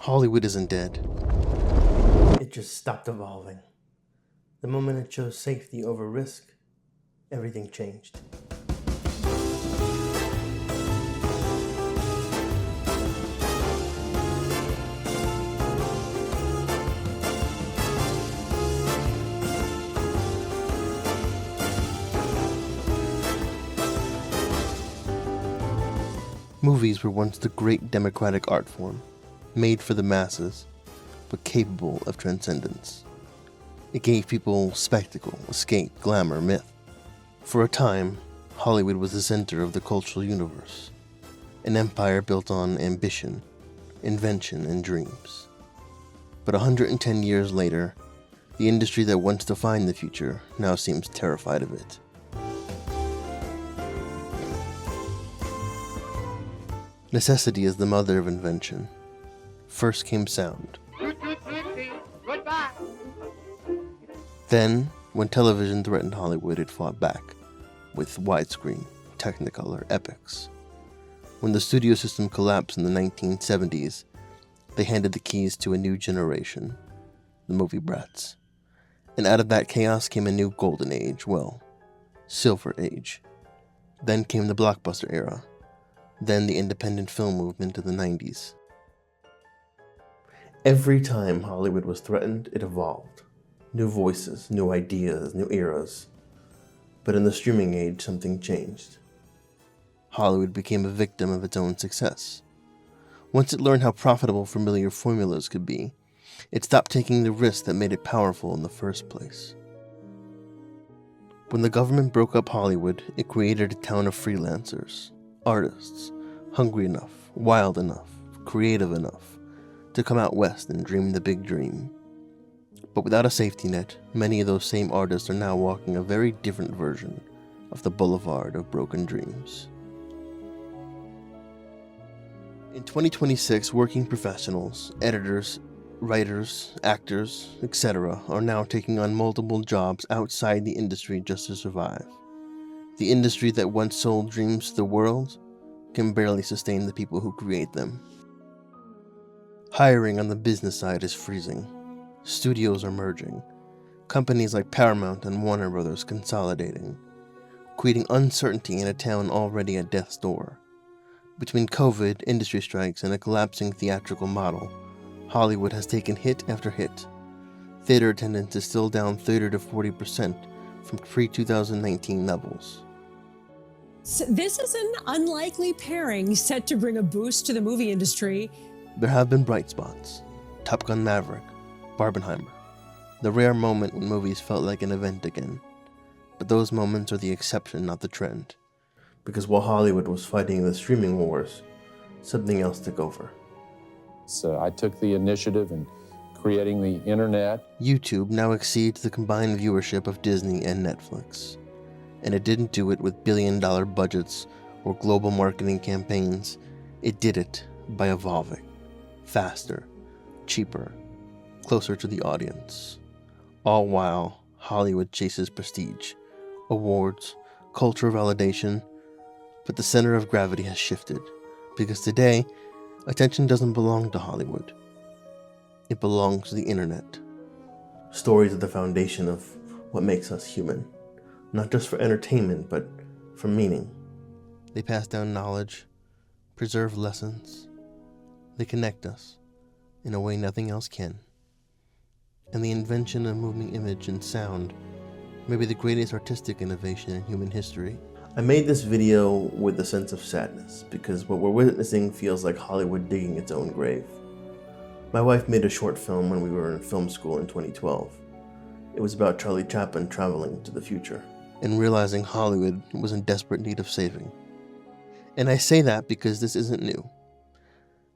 Hollywood isn't dead. It just stopped evolving. The moment it chose safety over risk, everything changed. Movies were once the great democratic art form, made for the masses, but capable of transcendence. It gave people spectacle, escape, glamour, myth. For a time, Hollywood was the center of the cultural universe, an empire built on ambition, invention, and dreams. But 110 years later, the industry that once defined the future now seems terrified of it. Necessity is the mother of invention. First came sound. Then, when television threatened Hollywood, it fought back with widescreen, Technicolor epics. When the studio system collapsed in the 1970s, they handed the keys to a new generation, the movie brats. And out of that chaos came a new golden age, Silver Age. Then came the blockbuster era. Then the independent film movement of the 90s. Every time Hollywood was threatened, it evolved. New voices, new ideas, new eras. But in the streaming age, something changed. Hollywood became a victim of its own success. Once it learned how profitable familiar formulas could be, it stopped taking the risks that made it powerful in the first place. When the government broke up Hollywood, it created a town of freelancers, artists, hungry enough, wild enough, creative enough to come out west and dream the big dream. But without a safety net, many of those same artists are now walking a very different version of the boulevard of broken dreams. In 2026, working professionals, editors, writers, actors, etc. are now taking on multiple jobs outside the industry just to survive. The industry that once sold dreams to the world can barely sustain the people who create them. Hiring on the business side is freezing. Studios are merging. Companies like Paramount and Warner Brothers consolidating, creating uncertainty in a town already at death's door. Between COVID, industry strikes, and a collapsing theatrical model, Hollywood has taken hit after hit. Theater attendance is still down 30 to 40% from pre-2019 levels. So this is an unlikely pairing set to bring a boost to the movie industry. There have been bright spots. Top Gun Maverick, Barbenheimer. The rare moment when movies felt like an event again. But those moments are the exception, not the trend. Because while Hollywood was fighting the streaming wars, something else took over. So I took the initiative in creating the internet. YouTube now exceeds the combined viewership of Disney and Netflix. And it didn't do it with billion-dollar budgets or global marketing campaigns. It did it by evolving. Faster, cheaper, closer to the audience. All while Hollywood chases prestige, awards, cultural validation. But the center of gravity has shifted. Because today, attention doesn't belong to Hollywood. It belongs to the internet. Stories are the foundation of what makes us human. Not just for entertainment, but for meaning. They pass down knowledge, preserve lessons. They connect us in a way nothing else can. And the invention of moving image and sound may be the greatest artistic innovation in human history. I made this video with a sense of sadness because what we're witnessing feels like Hollywood digging its own grave. My wife made a short film when we were in film school in 2012. It was about Charlie Chaplin traveling to the future. And realizing Hollywood was in desperate need of saving. And I say that because this isn't new.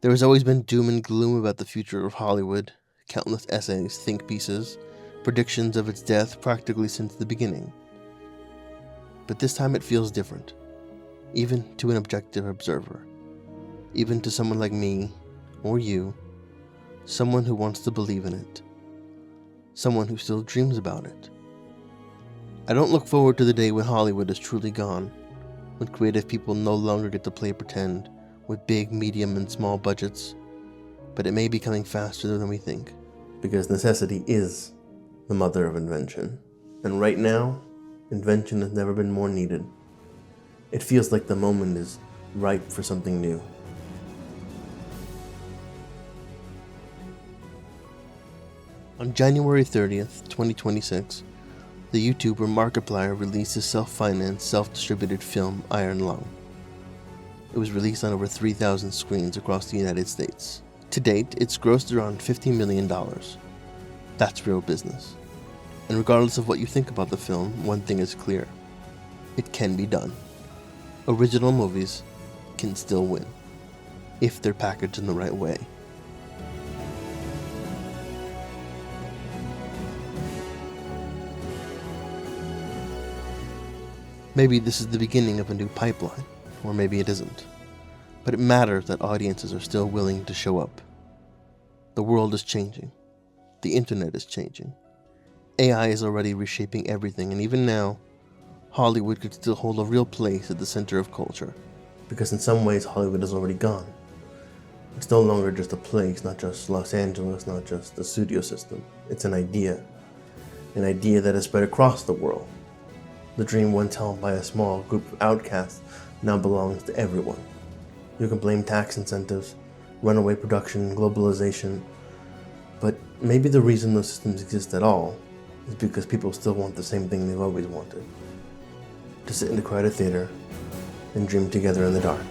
There has always been doom and gloom about the future of Hollywood, countless essays, think pieces, predictions of its death practically since the beginning. But this time it feels different, even to an objective observer, even to someone like me or you, someone who wants to believe in it, someone who still dreams about it. I don't look forward to the day when Hollywood is truly gone, when creative people no longer get to play pretend with big, medium, and small budgets. but it may be coming faster than we think. Because necessity is the mother of invention. And right now, invention has never been more needed. It feels like the moment is ripe for something new. On January 30th, 2026, the YouTuber Markiplier released his self-financed, self-distributed film Iron Lung. It was released on over 3,000 screens across the United States. To date, it's grossed around $50 million. That's real business. And regardless of what you think about the film, one thing is clear. It can be done. Original movies can still win, if they're packaged in the right way. Maybe this is the beginning of a new pipeline, or maybe it isn't. But it matters that audiences are still willing to show up. The world is changing. The internet is changing. AI is already reshaping everything, and even now, Hollywood could still hold a real place at the center of culture. Because in some ways, Hollywood is already gone. It's no longer just a place, not just Los Angeles, not just the studio system. It's an idea that has spread across the world. The dream once held by a small group of outcasts now belongs to everyone. You can blame tax incentives, runaway production, globalization, but maybe the reason those systems exist at all is because people still want the same thing they've always wanted: to sit in a crowded theater and dream together in the dark.